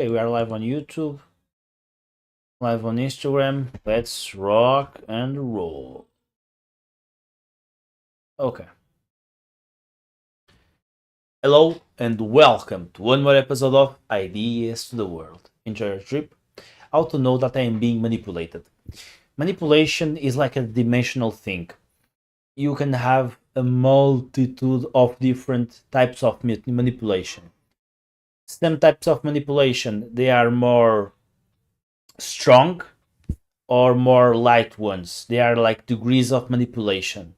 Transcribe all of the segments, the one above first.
Okay, we are live on YouTube, live on Instagram. Let's rock and roll. Okay. Hello and welcome to one more episode of Ideas to the World. Enjoy your trip. How to know that I am being manipulated. Manipulation is like a dimensional thing. You can have a multitude of different types of manipulation. Some types of manipulation, they are more strong or more light ones. They are like degrees of manipulation.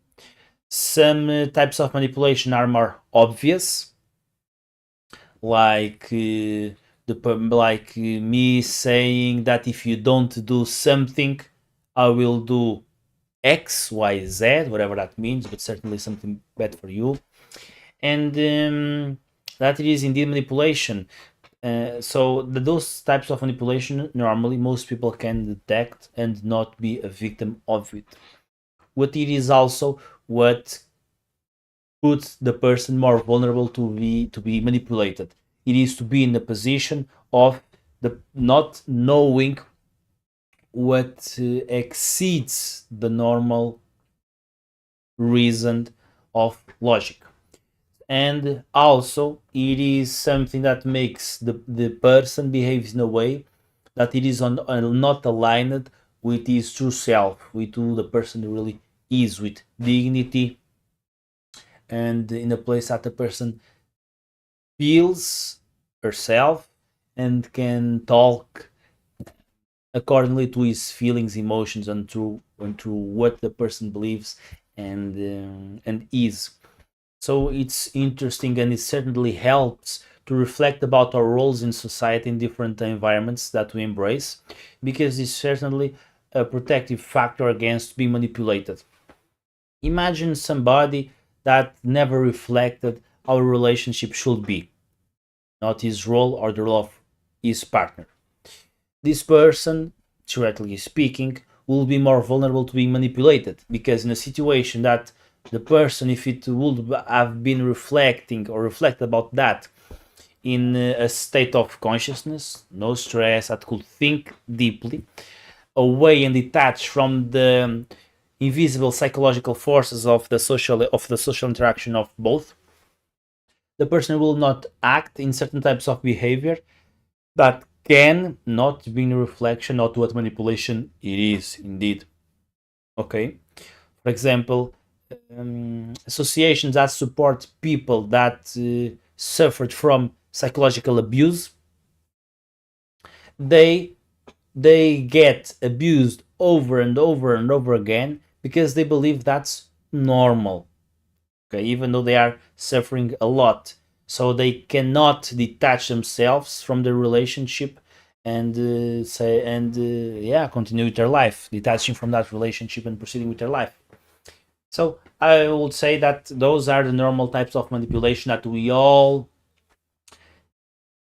Some types of manipulation are more obvious, like me saying that if you don't do something, I will do X, Y, Z, whatever that means, but certainly something bad for you. And that it is indeed manipulation. Those types of manipulation normally most people can detect and not be a victim of it. What it is also what puts the person more vulnerable to be manipulated. It is to be in the position of the not knowing what exceeds the normal reason of logic. And also it is something that makes the person behaves in a way that it is not aligned with his true self, with who the person really is, with dignity, and in a place that the person feels herself and can talk accordingly to his feelings, emotions, and to what the person believes and is. So it's interesting, and it certainly helps to reflect about our roles in society in different environments that we embrace, because it's certainly a protective factor against being manipulated. Imagine somebody that never reflected how a relationship should be, not his role or the role of his partner. This person, theoretically speaking, will be more vulnerable to being manipulated, because in a situation that the person, if it would have been reflecting or reflect about that in a state of consciousness, no stress, that could think deeply, away and detached from the invisible psychological forces of the social interaction of both, the person will not act in certain types of behavior that can not be in reflection of what manipulation it is indeed. Okay, for example, associations that support people that suffered from psychological abuse, they they get abused over and over and over again because they believe that's normal. Okay, even though they are suffering a lot, so they cannot detach themselves from the relationship and yeah, continue with their life, detaching from that relationship and proceeding with their life. So I would say that those are the normal types of manipulation that we all,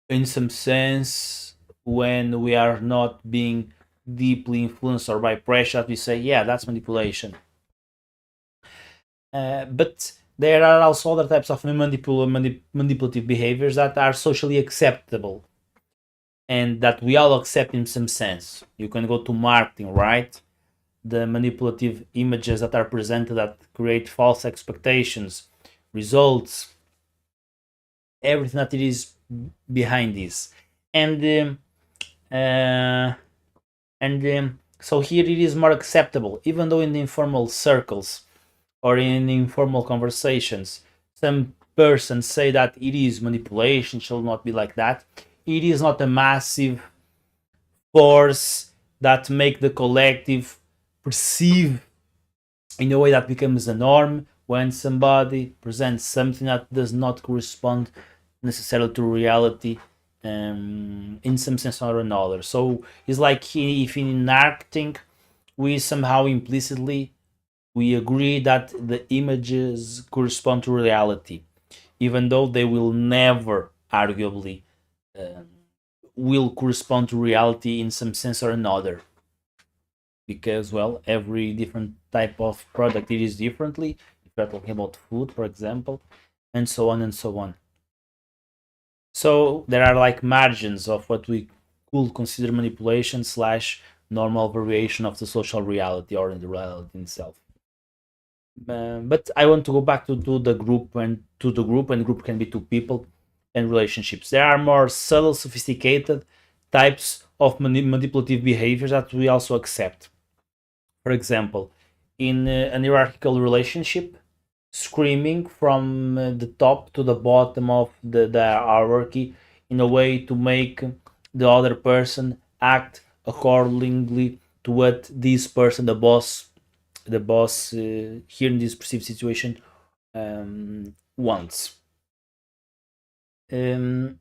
in some sense, when we are not being deeply influenced or by pressure, that we say, yeah, that's manipulation. But there are also other types of manipulative behaviors that are socially acceptable and that we all accept in some sense. You can go to marketing, right? The manipulative images that are presented that create false expectations, results, everything that it is behind this. And um, uh, and um, so here it is more acceptable, even though in the informal circles or in informal conversations, some persons say that it is manipulation, shall not be like that. It is not a massive force that make the collective perceive in a way that becomes a norm when somebody presents something that does not correspond necessarily to reality, in some sense or another. So it's like if in acting we somehow implicitly we agree that the images correspond to reality, even though they will never, arguably, um, will correspond to reality in some sense or another, because well, every different type of product it is differently. If we're talking about food, for example, and so on and so on. So there are like margins of what we could consider manipulation slash normal variation of the social reality or in the reality itself. But I want to go back to the group and group can be two people and relationships. There are more subtle, sophisticated types of manipulative behaviors that we also accept. For example, in an hierarchical relationship, screaming from the top to the bottom of the hierarchy in a way to make the other person act accordingly to what this person, the boss here in this perceived situation wants. Um,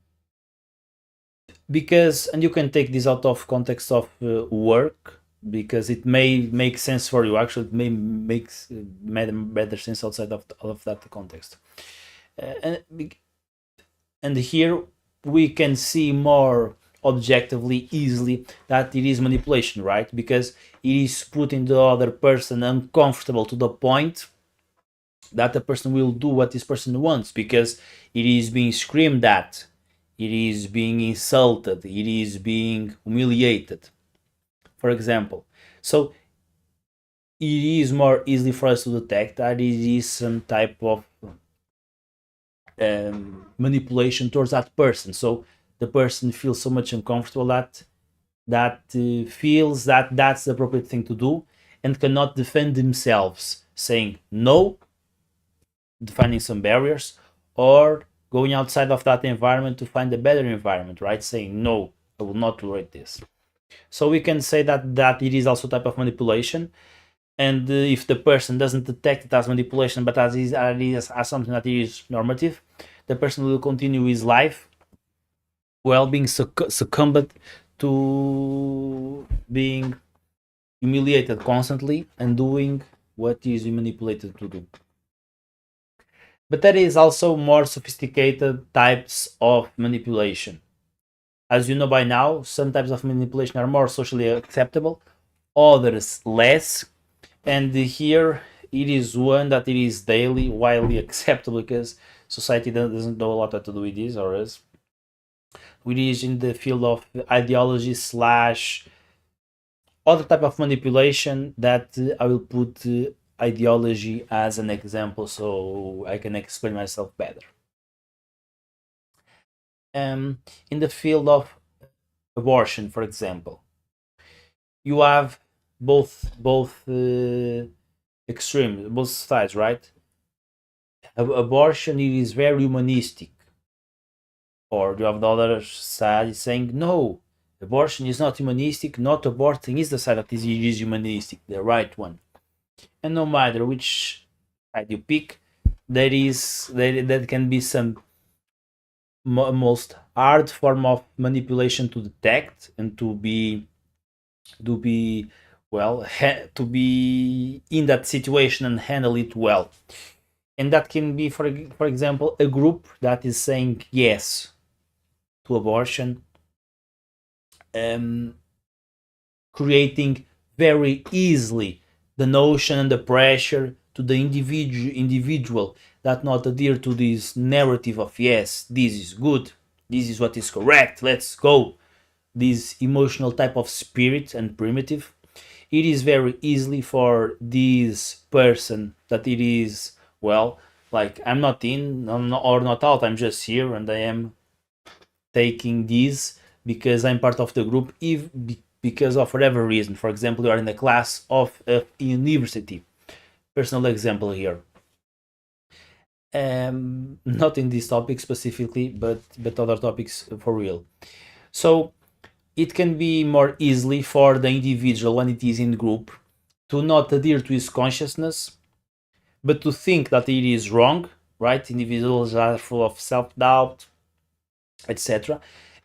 because, and you can take this out of context of work, because it may make sense for you. Actually, it may makes better sense outside of that context. And here we can see more objectively easily that it is manipulation, right? Because it is putting the other person uncomfortable to the point that the person will do what this person wants, because it is being screamed at, it is being insulted, it is being humiliated, for example. So it is more easily for us to detect that it is some type of manipulation towards that person. So the person feels so much uncomfortable that feels that that's the appropriate thing to do and cannot defend themselves, saying no, defining some barriers, or going outside of that environment to find a better environment, right? Saying no, I will not tolerate this. So we can say that it is also a type of manipulation. And if the person doesn't detect it as manipulation, but as something that is normative, the person will continue his life while being succumbed to being humiliated constantly and doing what is manipulated to do. But there is also more sophisticated types of manipulation. As you know by now, some types of manipulation are more socially acceptable, others less. And here it is one that it is daily, widely acceptable, because society doesn't know a lot to do with this, or else. Which is in the field of ideology slash other type of manipulation that I will put ideology as an example so I can explain myself better. In the field of abortion, for example, you have both extremes, both sides, right? Abortion it is very humanistic, or you have the other side saying no, abortion is not humanistic, not aborting is the side that is humanistic, the right one. And no matter which side you pick, there can be some most hard form of manipulation to detect and to be well to be in that situation and handle it well. And that can be, for example, a group that is saying yes to abortion, um, creating very easily the notion and the pressure to the individual that not adhere to this narrative of yes, this is good, this is what is correct, let's go, this emotional type of spirit and primitive. It is very easily for this person that it is, well, like I'm not in or not out, I'm just here and I am taking this because I'm part of the group, if because of whatever reason. For example, you are in a class of a university. Personal example here. Not in this topic specifically, but other topics for real. So it can be more easily for the individual when it is in group to not adhere to his consciousness, but to think that it is wrong. Right? Individuals are full of self-doubt, etc.,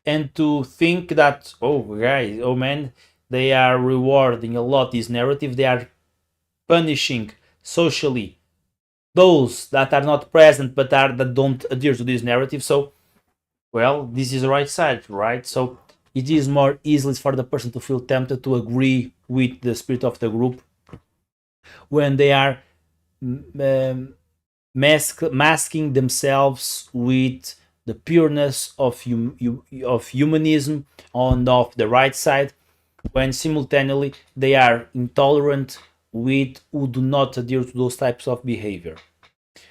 and to think that, oh guys, oh man, they are rewarding a lot this narrative, they are punishing socially those that are not present but that don't adhere to this narrative. So well, this is the right side, right? So it is more easily for the person to feel tempted to agree with the spirit of the group when they are masking themselves with the pureness of of humanism on of the right side, when simultaneously they are intolerant with who do not adhere to those types of behavior.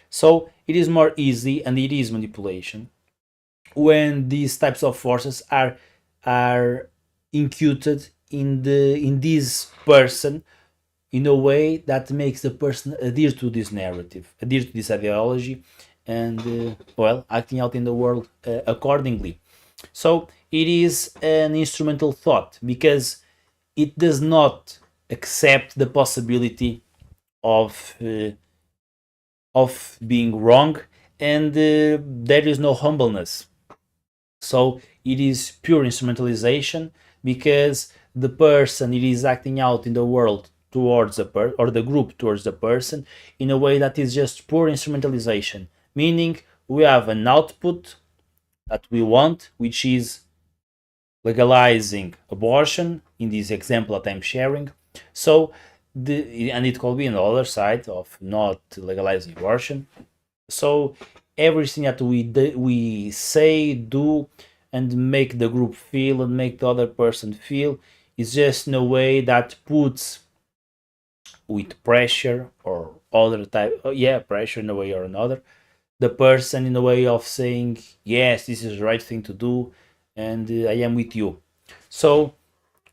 So it is more easy, and it is manipulation, when these types of forces are imputed in this person in a way that makes the person adhere to this narrative, adhere to this ideology, and well, acting out in the world accordingly. So it is an instrumental thought because it does not accept the possibility of being wrong, and there is no humbleness. So it is pure instrumentalization, because the person, it is acting out in the world towards or the group towards the person in a way that is just pure instrumentalization, meaning we have an output that we want, which is legalizing abortion in this example that I'm sharing. So and it could be on the other side of not legalizing abortion. So everything that we say, do, and make the group feel and make the other person feel is just in a way that puts with pressure or other type, yeah, pressure in a way or another, the person in a way of saying, yes, this is the right thing to do, and I am with you. So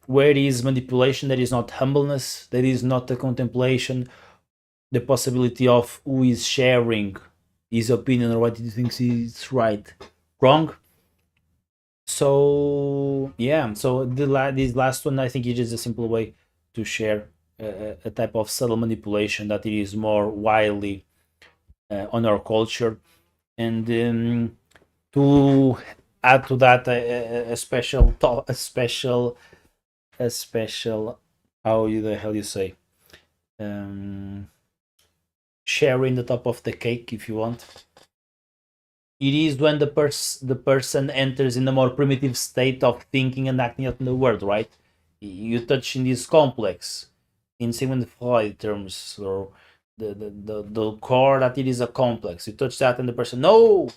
where is manipulation, there is not humbleness, there is not a contemplation, the possibility of who is sharing his opinion or what he thinks is right, wrong. So yeah, so this last one, I think it is a simple way to share a type of subtle manipulation that it is more widely on our culture. And to add to that, a special a special, how the hell you say, um, sharing the top of the cake, if you want. It is when the person enters in a more primitive state of thinking and acting out in the world, right? You touch in this complex, in Sigmund Freud terms, or the core that it is a complex. You touch that, and the person, no,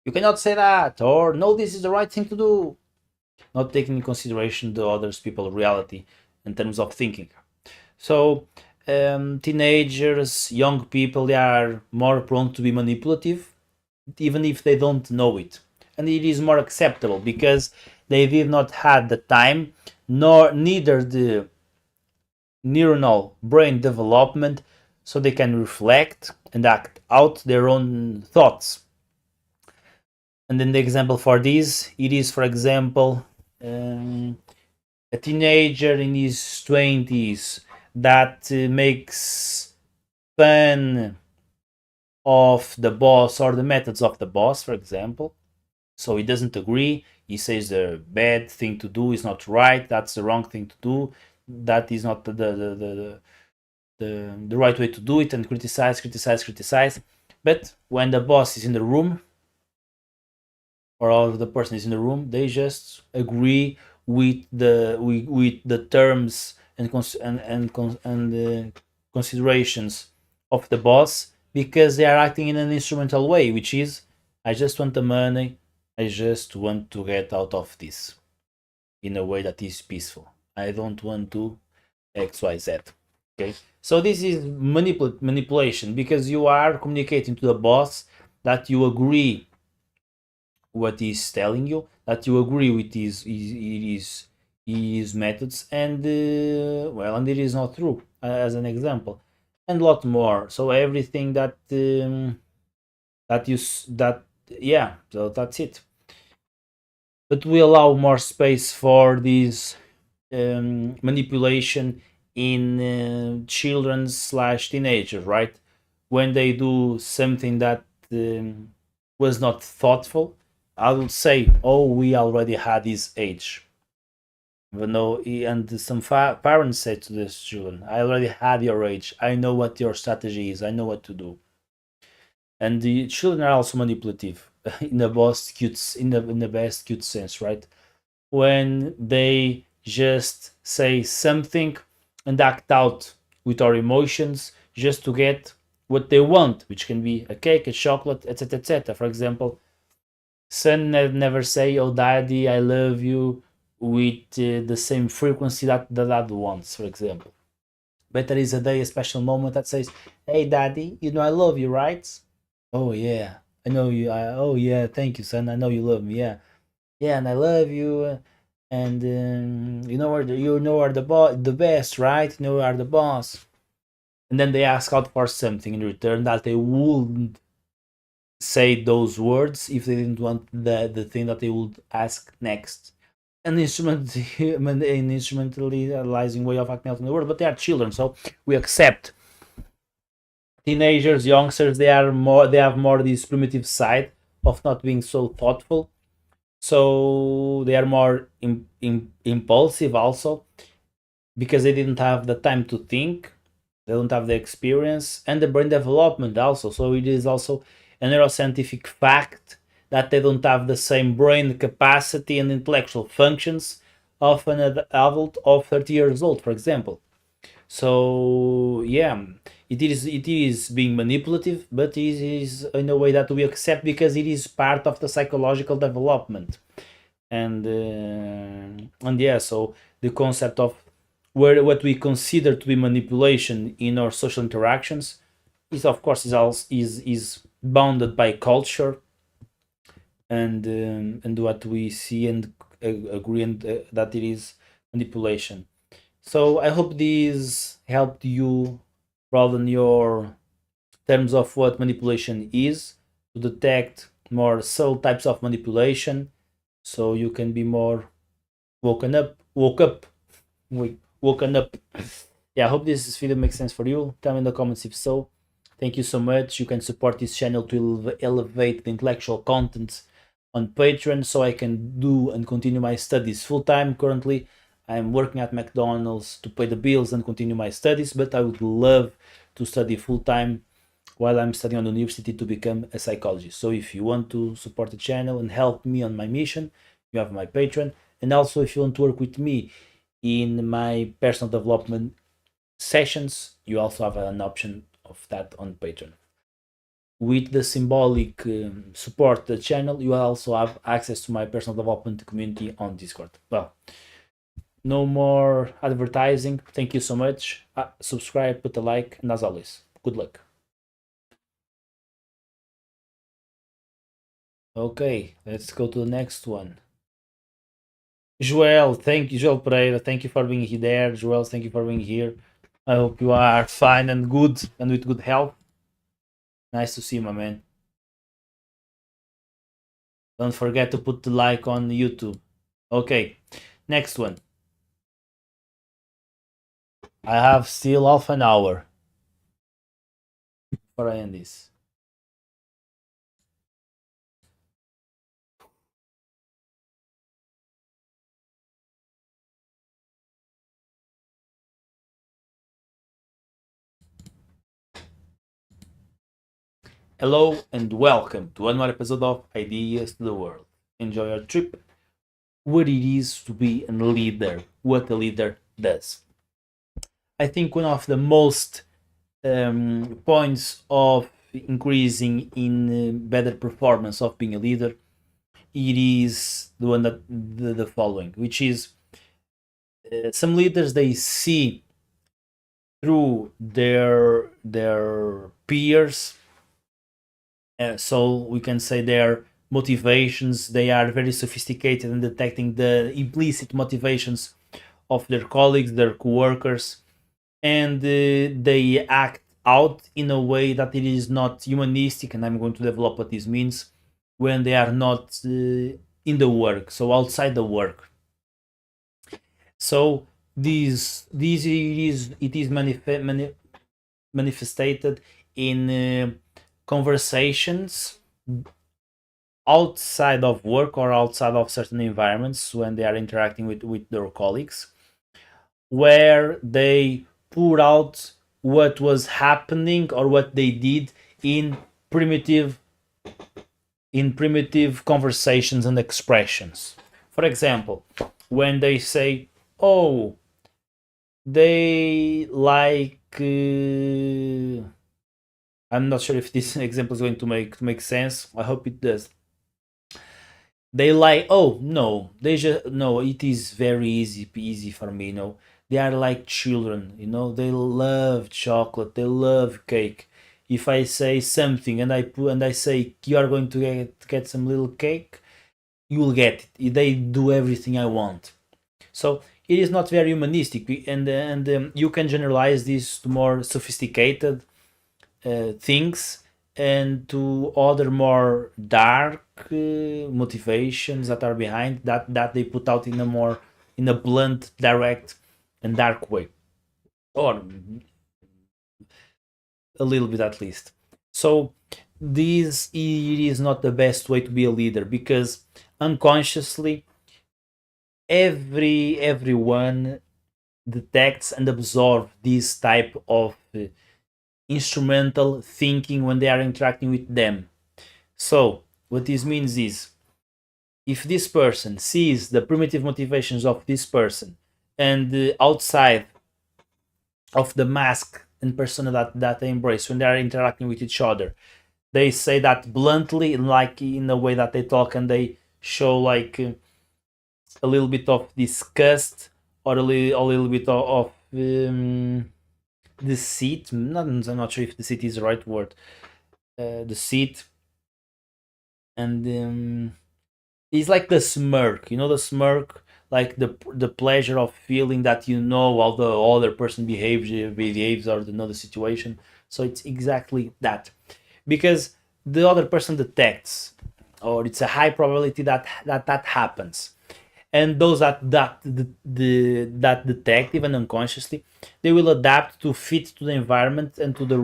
you cannot say that, or no, this is the right thing to do, not taking into consideration the others people reality in terms of thinking. So teenagers, young people, they are more prone to be manipulative, even if they don't know it, and it is more acceptable because they did not have the time, nor neither the neuronal brain development, so they can reflect and act out their own thoughts. And then the example for this, it is, for example, um, a teenager in his 20s that makes fun of the boss or the methods of the boss, for example. So he doesn't agree. He says the bad thing to do is not right. That's the wrong thing to do. That is not the right way to do it, and criticize, criticize, criticize. But when the boss is in the room, or all of the person is in the room, they just agree with the terms and considerations of the boss, because they are acting in an instrumental way, which is, I just want the money, I just want to get out of this in a way that is peaceful. I don't want to XYZ. Okay, so this is manipulation, because you are communicating to the boss that you agree what he's telling you, that you agree with his methods, and well, and it is not true, as an example, and a lot more. So everything that that, yeah, so that's it. But we allow more space for this manipulation in children slash teenagers, right? When they do something that was not thoughtful, I would say, oh, we already had this age. But no, and some parents say to the children, I already had your age. I know what your strategy is. I know what to do. And the children are also manipulative in the best cute, in the best cute sense, right? When they just say something and act out with our emotions just to get what they want, which can be a cake, a chocolate, etc., etc. For example, Son never say, "Oh, daddy, I love you," with the same frequency that the dad wants, for example. But there is a day, a special moment that says, "Hey, daddy, you know I love you, right?" Oh yeah, I know you. Oh yeah, thank you, son. I know you love me. Yeah, yeah, and I love you. And you know, you know are the the best, right? You know, are the boss. And then they ask out for something in return that they wouldn't say those words if they didn't want the thing that they would ask next. An instrument, an instrumentalizing way of acting out in the world, but they are children, so we accept. Teenagers, youngsters, they have more this primitive side of not being so thoughtful, so they are more impulsive also because they didn't have the time to think, they don't have the experience and the brain development also. So it is also a neuroscientific fact that they don't have the same brain capacity and intellectual functions of an adult of 30 years old, for example. So yeah, it is being manipulative, but it is in a way that we accept because it is part of the psychological development. And yeah, so the concept of where what we consider to be manipulation in our social interactions is of course is bounded by culture and what we see and agree and, that it is manipulation. So I hope this helped you broaden your terms of what manipulation is, to detect more subtle types of manipulation, so you can be more woke up, woken up. Yeah, I hope this video makes sense for you. Tell me in the comments if so. Thank you so much. You can support this channel to elevate the intellectual content on Patreon so I can do and continue my studies full time. Currently, I'm working at McDonald's to pay the bills and continue my studies, but I would love to study full time while I'm studying on the university to become a psychologist. So if you want to support the channel and help me on my mission, you have my Patreon. And also, if you want to work with me in my personal development sessions, you also have an option of that on Patreon. With the symbolic support the channel, you also have access to my personal development community on Discord. Well, no more advertising. Thank you so much. Subscribe, put a like, and as always, good luck. Okay, let's go to the next one. Joel, thank you, Joel Pereira. Thank you for being there. Joel, thank you for being here. I hope you are fine and good and with good health. Nice to see you, my man. Don't forget to put the like on YouTube. Okay, next one. I have still half an hour for I end this. Hello and welcome to one more episode of Ideas to the World. Enjoy your trip. What it is to be a leader, what a leader does. I think one of the most points of increasing in better performance of being a leader, it is the one that the following, which is some leaders they see through their peers. So we can say their motivations, they are very sophisticated in detecting the implicit motivations of their colleagues, their co-workers, and they act out in a way that it is not humanistic, and I'm going to develop what this means when they are not in the work, so outside the work. So it is manifested in conversations outside of work or outside of certain environments when they are interacting with their colleagues, where they pour out what was happening or what they did in primitive primitive conversations and expressions. For example, when they say, "Oh, they like," I'm not sure if this example is going to make sense. I hope it does. They like, oh no, they just no, it is very easy for me, they are like children, they love chocolate, they love cake. If I say something and I say you are going to get some little cake, you will get it. They do everything I want. So it is not very humanistic, and you can generalize this to more sophisticated things and to other more dark motivations that are behind that they put out in a blunt, direct, and dark way, or a little bit at least. So this it is not the best way to be a leader, because unconsciously everyone detects and absorbs this type of instrumental thinking when they are interacting with them. So what this means is, if this person sees the primitive motivations of this person, and outside of the mask and persona that they embrace when they are interacting with each other, they say that bluntly, like in the way that they talk, and they show like a little bit of disgust, or a little bit of deceit. I'm not sure if deceit is the right word. Deceit, and it's like the smirk, the smirk, like the pleasure of feeling that how the other person behaves, or the situation. So it's exactly that, because the other person detects, or it's a high probability that happens. And those that detect, even unconsciously, they will adapt to fit to the environment and to the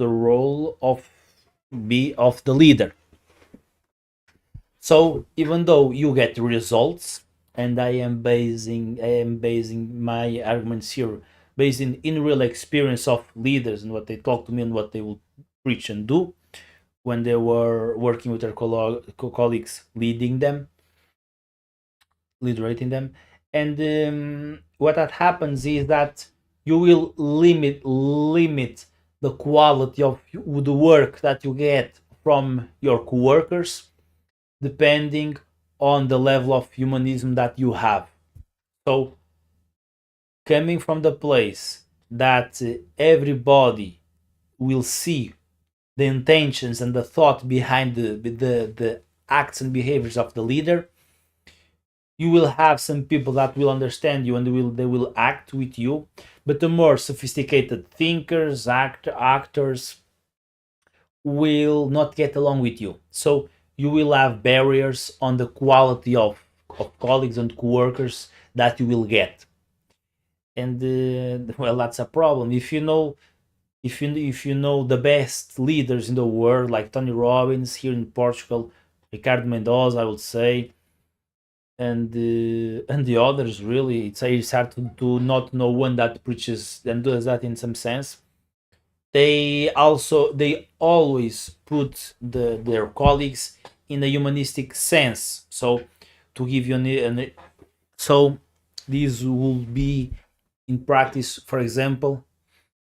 role of the leader. So even though you get results, and I am basing my arguments here based in real experience of leaders, and what they talk to me and what they will preach and do when they were working with their colleagues, liderating them. And what that happens is that you will limit the quality of the work that you get from your coworkers, depending on the level of humanism that you have. So, coming from the place that everybody will see the intentions and the thought behind the acts and behaviors of the leader, you will have some people that will understand you, and they will act with you. But the more sophisticated thinkers, actors, will not get along with you. So you will have barriers on the quality of colleagues and coworkers that you will get. And well, that's a problem. If you know the best leaders in the world, like Tony Robbins here in Portugal, Ricardo Mendoza, I would say, and the others, really, it's hard to not know one that preaches and does that in some sense. They always put their colleagues in a humanistic sense. So to give you so this will be in practice. For example,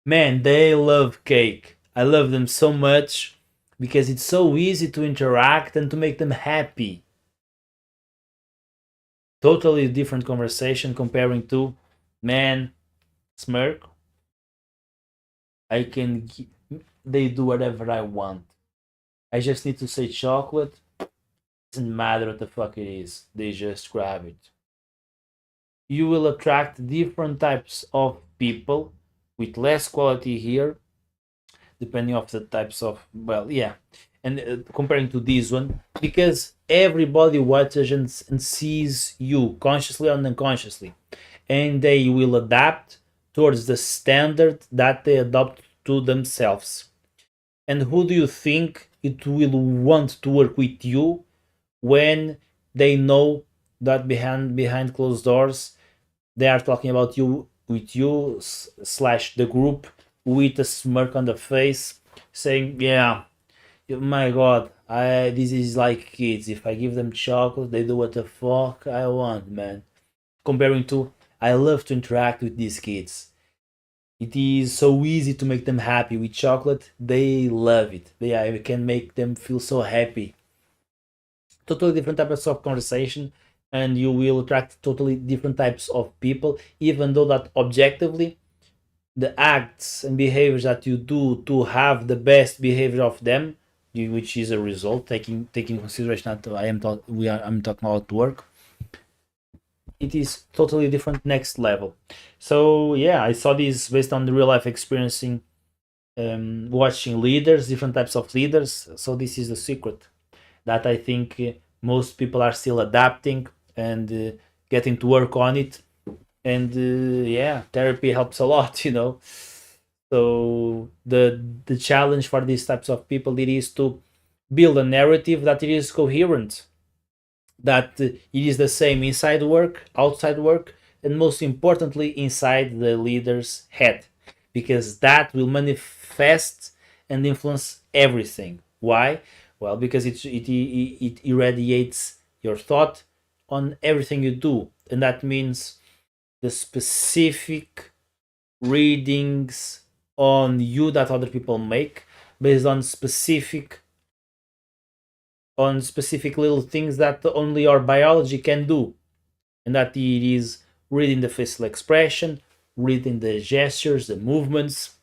man, they love cake. I love them so much because it's so easy to interact and to make them happy. Totally different conversation comparing to, man, smirk. I can. They do whatever I want. I just need to say chocolate. Doesn't matter what the fuck it is. They just grab it. You will attract different types of people with less quality here, depending of the types of, well, yeah, and comparing to this one, because everybody watches and sees you consciously and unconsciously, and they will adapt towards the standard that they adopt to themselves. And who do you think it will want to work with you when they know that behind closed doors they are talking about you, with you slash the group, with a smirk on the face, saying, yeah, my god, I this is like kids. If I give them chocolate, they do what the fuck I want, man. Comparing to, I love to interact with these kids. It is so easy to make them happy with chocolate. They love it. I can make them feel so happy. totally different types of conversation, and you will attract totally different types of people, even though that objectively the acts and behaviors that you do to have the best behavior of them, which is a result, taking consideration that I'm talking about work, it is totally different next level. So yeah, I saw this based on the real life experiencing, watching leaders, different types of leaders. So this is the secret that I think most people are still adapting and getting to work on it. And yeah, therapy helps a lot, you know. So the challenge for these types of people, it is to build a narrative that it is coherent, that it is the same inside work, outside work, and most importantly inside the leader's head, because that will manifest and influence everything. Why? Well, because it irradiates your thought on everything you do, and that means the specific readings on you that other people make based on specific little things that only our biology can do, and that it is reading the facial expression, reading the gestures, the movements,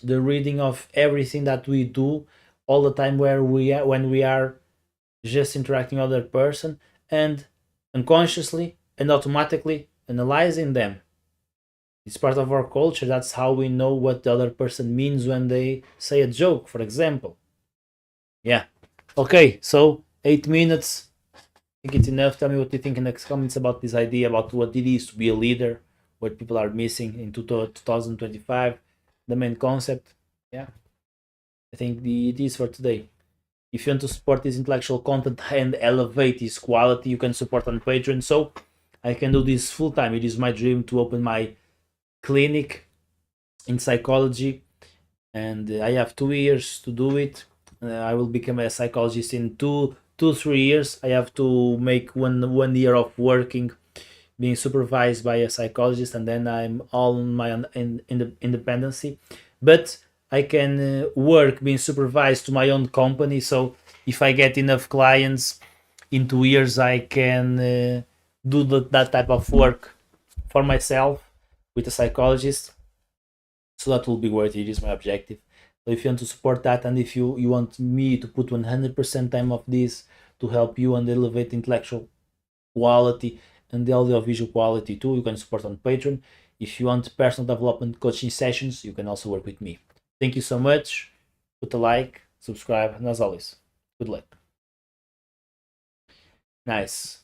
the reading of everything that we do all the time, where we are when we are just interacting with other person, and unconsciously and automatically analyzing them. It's part of our culture. That's how we know what the other person means when they say a joke, for example. Yeah. Okay, so 8 minutes. I think it's enough. Tell me what you think in the comments about this idea, about what it is to be a leader, what people are missing in 2025, the main concept. Yeah, I think it is for today. If you want to support this intellectual content and elevate its quality, you can support on Patreon. So I can do this full time. It is my dream to open my clinic in psychology, and I have 2 years to do it. I will become a psychologist in 3 years. I have to make one year of working, being supervised by a psychologist, and then I'm all on my in the independency. But I can work being supervised to my own company. So if I get enough clients in 2 years, I can do that type of work for myself with a psychologist. So that will be worth it. It is my objective. So if you want to support that, and if you want me to put 100% time of this to help you and elevate intellectual quality and the audio-visual quality too, you can support on Patreon. If you want personal development coaching sessions, you can also work with me. Thank you so much. Put a like, subscribe, and as always, good luck. Nice.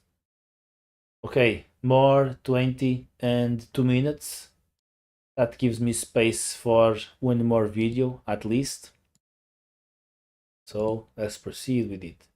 Okay, more 20 and 2 minutes. That gives me space for one more video at least. So let's proceed with it.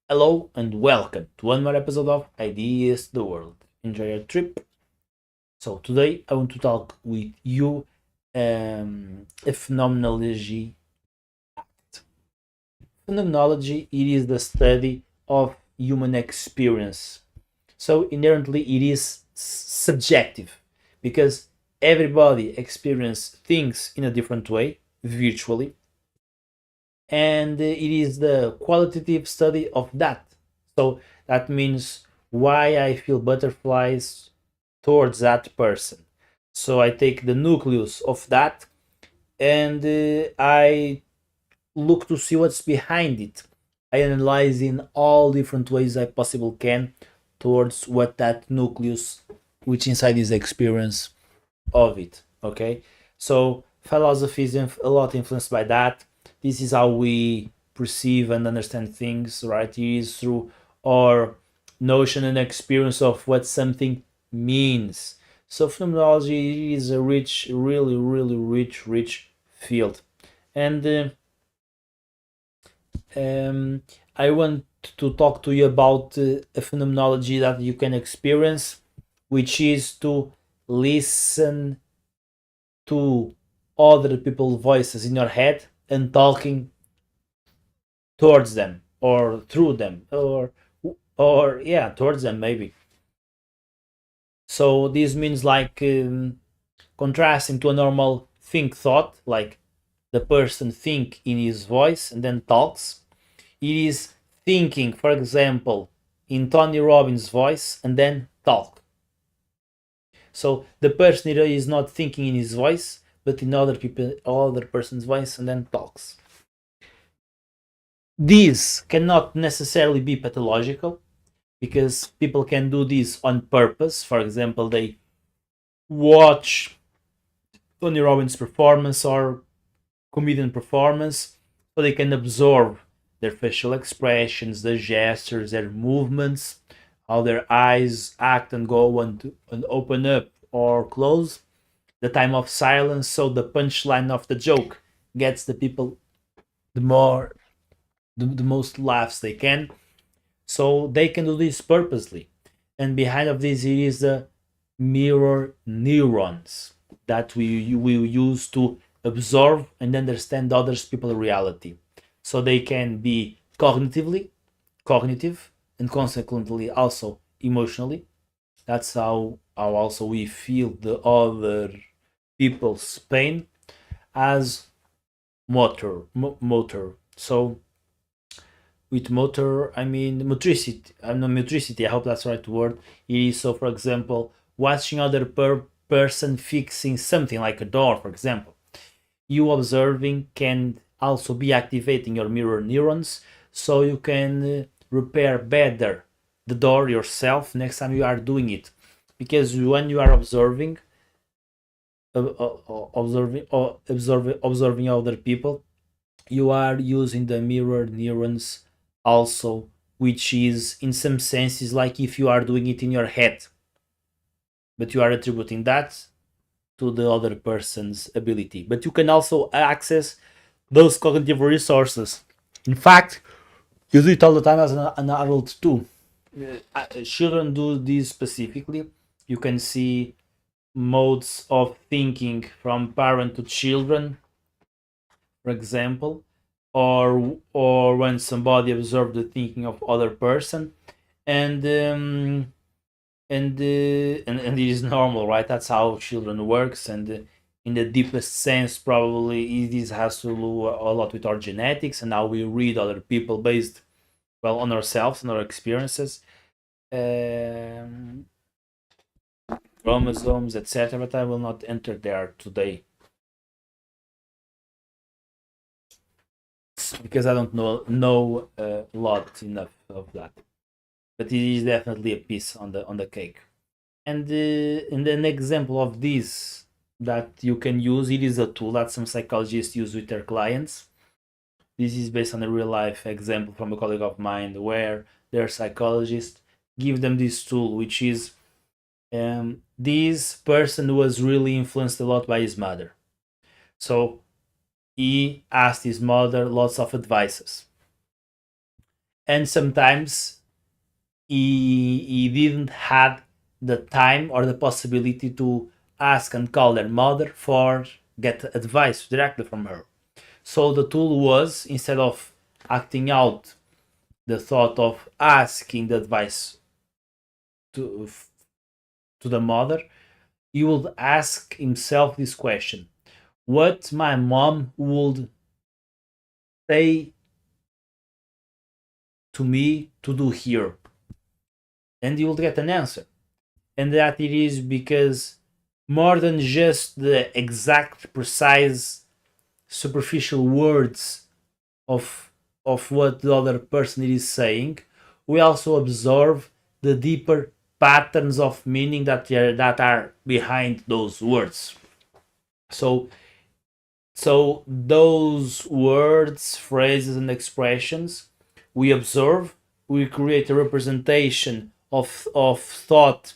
Hello and welcome to one more episode of Ideas the World. Enjoy your trip. So today I want to talk with you a phenomenology. Phenomenology, it is the study of human experience. So inherently it is subjective, because everybody experiences things in a different way virtually, and it is the qualitative study of that. So that means why I feel butterflies towards that person. So I take the nucleus of that, and I look to see what's behind it. I analyze in all different ways I possibly can towards what that nucleus, which inside is the experience of it. Okay, so philosophy is a lot influenced by that. This is how we perceive and understand things, right? It is through our notion and experience of what something means. So phenomenology is a rich, really, really rich field. And I want to talk to you about a phenomenology that you can experience, which is to listen to other people's voices in your head and talking towards them. or through them, or yeah, towards them maybe. So this means like contrasting to a normal think thought, like the person think in his voice and then talks. It is thinking, for example, in Tony Robbins' voice and then talk. So the person is not thinking in his voice, but in other person's voice and then talks. This cannot necessarily be pathological because people can do this on purpose. For example, they watch Tony Robbins' performance or comedian performance so they can absorb their facial expressions, their gestures, their movements, how their eyes act and go and open up or close, the time of silence, so the punchline of the joke gets the people the more the most laughs they can. So they can do this purposely. And behind of this it is the mirror neurons that we will use to absorb and understand others people's reality. So they can be cognitive, and consequently also emotionally. That's how also we feel the other people's pain as motor. So with motor, I mean motricity. I'm not motricity. I hope that's the right word. It is so, for example, watching other person fixing something like a door, for example. You observing can also be activating your mirror neurons, so you can repair better the door yourself next time you are doing it. Because when you are observing other people, you are using the mirror neurons also, which is in some senses like if you are doing it in your head, but you are attributing that to the other person's ability. But you can also access those cognitive resources. In fact, you do it all the time as an adult too. Children do this specifically. You can see modes of thinking from parent to children, for example, or when somebody observes the thinking of other person, and and it is normal, right? That's how children works, and in the deepest sense, probably this has to do a lot with our genetics and how we read other people based well on ourselves and our experiences, um, chromosomes, etc. But I will not enter there today because I don't know a lot enough of that. But it is definitely a piece on the cake. And an example of this that you can use, it is a tool that some psychologists use with their clients. This is based on a real life example from a colleague of mine where their psychologist give them this tool, which is this person was really influenced a lot by his mother. So he asked his mother lots of advices. And sometimes he didn't have the time or the possibility to ask and call their mother for get advice directly from her. So the tool was, instead of acting out the thought of asking the advice to to the mother, he would ask himself this question: what my mom would say to me to do here, and you will get an answer. And that it is because more than just the exact, precise, superficial words of what the other person is saying, we also observe the deeper patterns of meaning that are behind those words. So those words, phrases, and expressions we observe, we create a representation of thought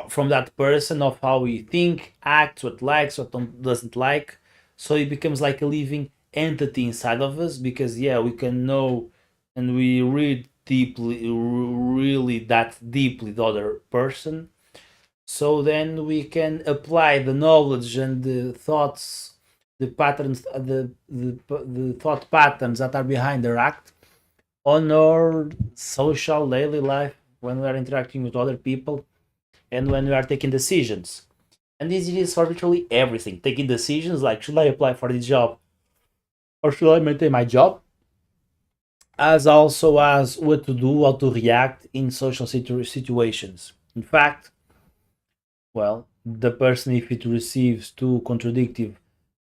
from that person, of how he think, acts, what likes, what doesn't like. So it becomes like a living entity inside of us, because yeah, we can know and we read deeply, really that deeply, the other person. So then we can apply the knowledge and the thoughts, the patterns, the thought patterns that are behind their act, on our social daily life when we are interacting with other people and when we are taking decisions. And this is for literally everything. Taking decisions like should I apply for this job or should I maintain my job? As also as what to do, how to react in social situations. In fact, well, the person, if it receives two contradictive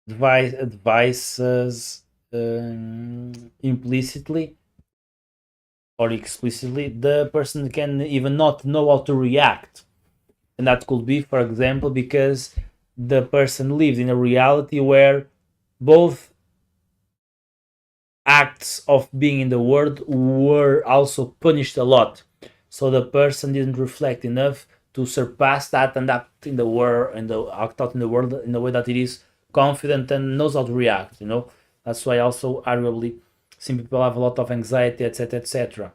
advices implicitly or explicitly, the person can even not know how to react. And that could be, for example, because the person lives in a reality where both acts of being in the world were also punished a lot. So the person didn't reflect enough to surpass that and act in the world and act out in the world in a way that it is confident and knows how to react. That's why also arguably some people have a lot of anxiety, etc., etc.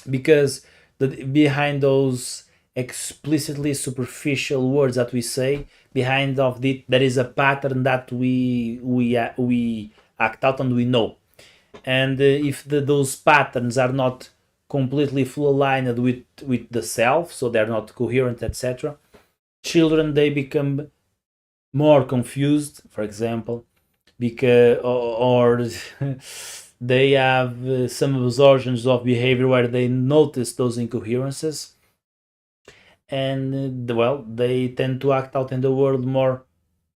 Because behind those explicitly superficial words that we say, behind of it, there is a pattern that we act out and we know. And if those patterns are not completely full aligned with the self, so they're not coherent, etc., children, they become more confused, for example, because or they have some absorptions of behavior where they notice those incoherences, and well, they tend to act out in the world more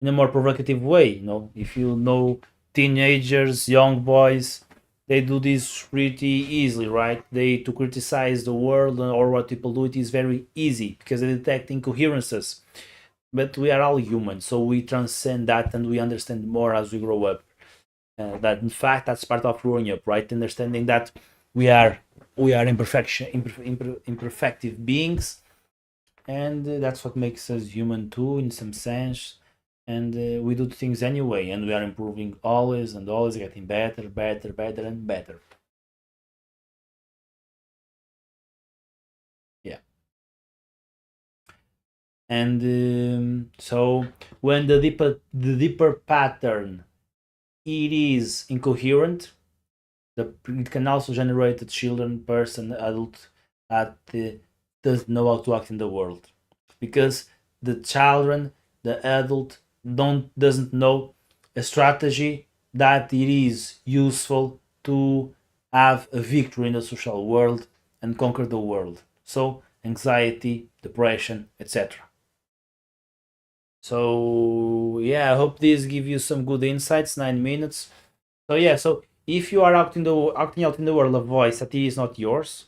in a more provocative way. If you know teenagers, young boys, they do this pretty easily, right? They to criticize the world or what people do, it is very easy because they detect incoherences. But we are all human, so we transcend that and we understand more as we grow up. That in fact that's part of growing up, right? Understanding that we are imperfective beings, and that's what makes us human too in some sense. And we do things anyway, and we are improving always and always, getting better, better, better, and better. Yeah. And so when the deeper pattern, it is incoherent, it can also generate a children, person, adult that doesn't know how to act in the world, because the children, the adult, doesn't know a strategy that it is useful to have a victory in the social world and conquer the world. So anxiety, depression, etc. So yeah, I hope this give you some good insights. 9 minutes. So yeah, so if you are acting out in the world a voice that is not yours,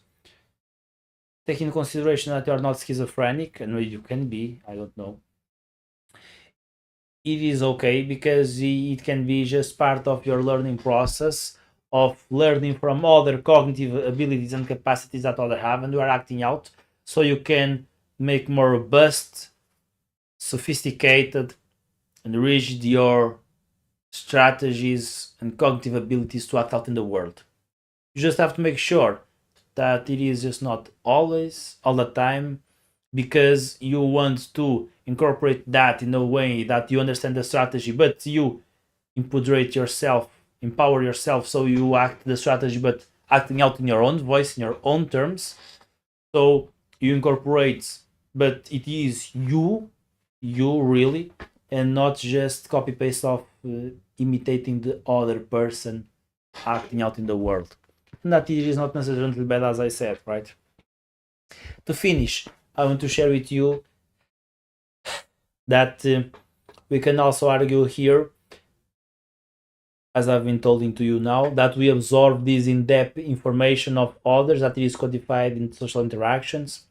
taking into consideration that you are not schizophrenic, and maybe you can be, I don't know, it is okay because it can be just part of your learning process of learning from other cognitive abilities and capacities that other have, and you are acting out so you can make more robust, sophisticated, and rigid your strategies and cognitive abilities to act out in the world. You just have to make sure that it is just not always, all the time, because you want to incorporate that in a way that you understand the strategy, but you empower yourself, so you act the strategy, but acting out in your own voice, in your own terms. So you incorporate, but it is you really, and not just copy paste of imitating the other person acting out in the world. And that it is not necessarily bad, as I said, right? To finish, I want to share with you that we can also argue here, as I've been telling to you now, that we absorb this in-depth information of others that is codified in social interactions,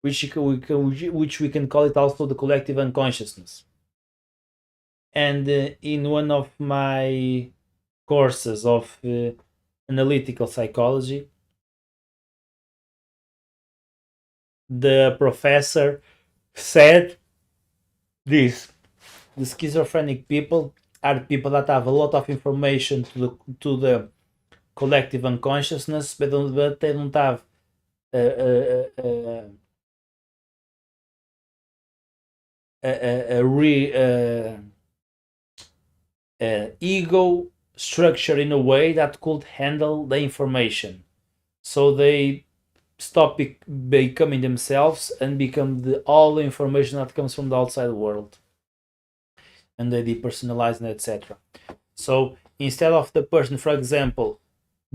which we can call it also the collective unconsciousness. And in one of my courses of analytical psychology, the professor said this: the schizophrenic people are people that have a lot of information to the collective unconsciousness, but they don't have a, a, a, a, a, re, ego structure in a way that could handle the information. So they stop becoming themselves and become all the information that comes from the outside world, and they depersonalize and etc. So instead of the person, for example,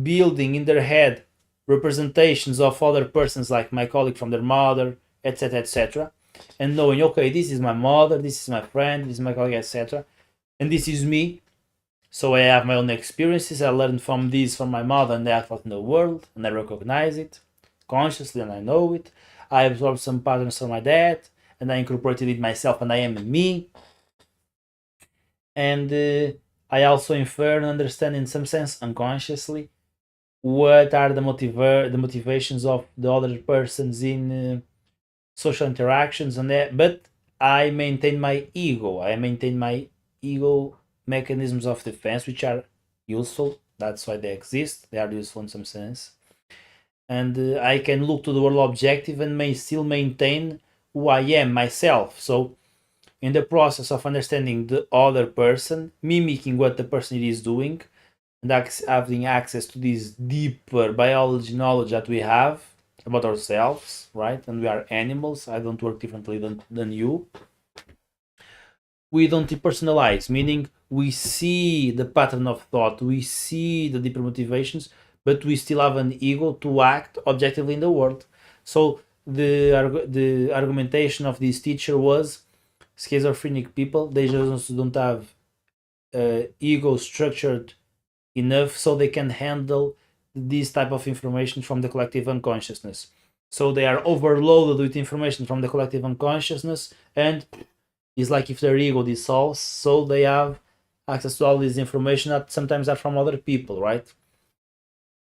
building in their head representations of other persons like my colleague from their mother, etc., etc., and knowing, okay, this is my mother, this is my friend, this is my colleague, etc., and this is me. So I have my own experiences. I learned from this from my mother, and I act out in the world, and I recognize it consciously, and I know it. I absorbed some patterns from my dad, and I incorporated it myself, and I am me. And I also infer and understand, in some sense, unconsciously, what are the motivations of the other persons in social interactions and that. But I maintain my ego. I maintain my ego mechanisms of defense, which are useful. That's why they exist. They are useful in some sense, and I can look to the world objective and may still maintain who I am myself. So in the process of understanding the other person, mimicking what the person is doing, and having access to this deeper biology knowledge that we have about ourselves, right? And we are animals. I don't work differently than you. We don't depersonalize, meaning we see the pattern of thought, we see the deeper motivations, but we still have an ego to act objectively in the world. So the argumentation of this teacher was schizophrenic people, they just don't have ego structured enough so they can handle this type of information from the collective unconsciousness. So they are overloaded with information from the collective unconsciousness, and it's like if their ego dissolves, so they have access to all this information that sometimes are from other people, right?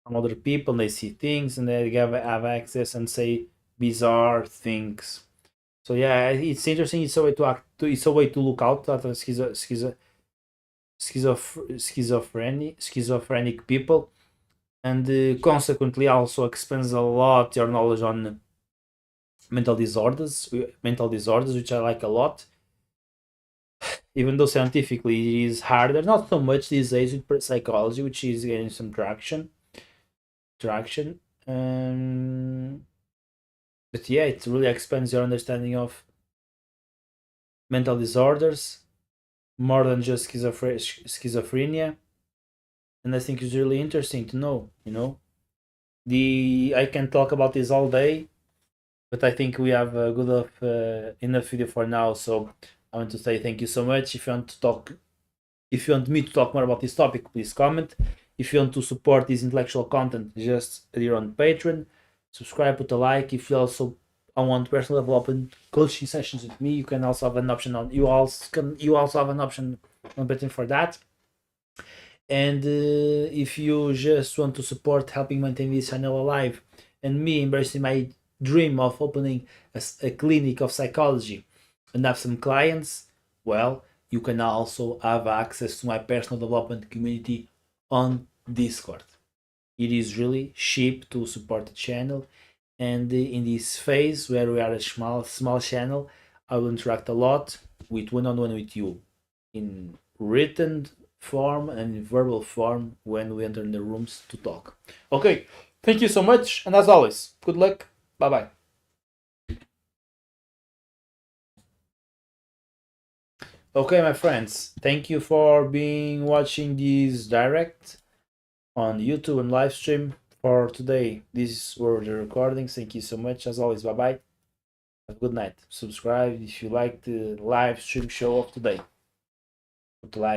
From other people, they see things and they have access and say bizarre things. So yeah, it's interesting. It's a way to act. It's a way to look out at schizophrenic people, and consequently also expands a lot your knowledge on mental disorders, which I like a lot, even though scientifically it is harder, not so much these days with psychology, which is getting some traction. But yeah, it really expands your understanding of mental disorders more than just schizophrenia, and I think it's really interesting to know. The I can talk about this all day, but I think we have a good enough video for now. So I want to say thank you so much. If you want me to talk more about this topic, please comment. If you want to support this intellectual content, just here on Patreon, subscribe, put a like. If you also want personal development coaching sessions with me, you can also have an option on you also have an option on Patreon for that. And if you just want to support helping maintain this channel alive and me embracing my dream of opening a clinic of psychology and have some clients, well, you can also have access to my personal development community on Discord. It is really cheap to support the channel, and in this phase where we are a small channel, I will interact a lot with one-on-one with you in written form and in verbal form when we enter in the rooms to talk. Okay, thank you so much, and as always, good luck. Bye bye. Okay, my friends, thank you for being watching this direct on YouTube and live stream for today. These were the recordings. Thank you so much. As always, bye bye. Have a good night. Subscribe if you like the live stream show of today. Put a like.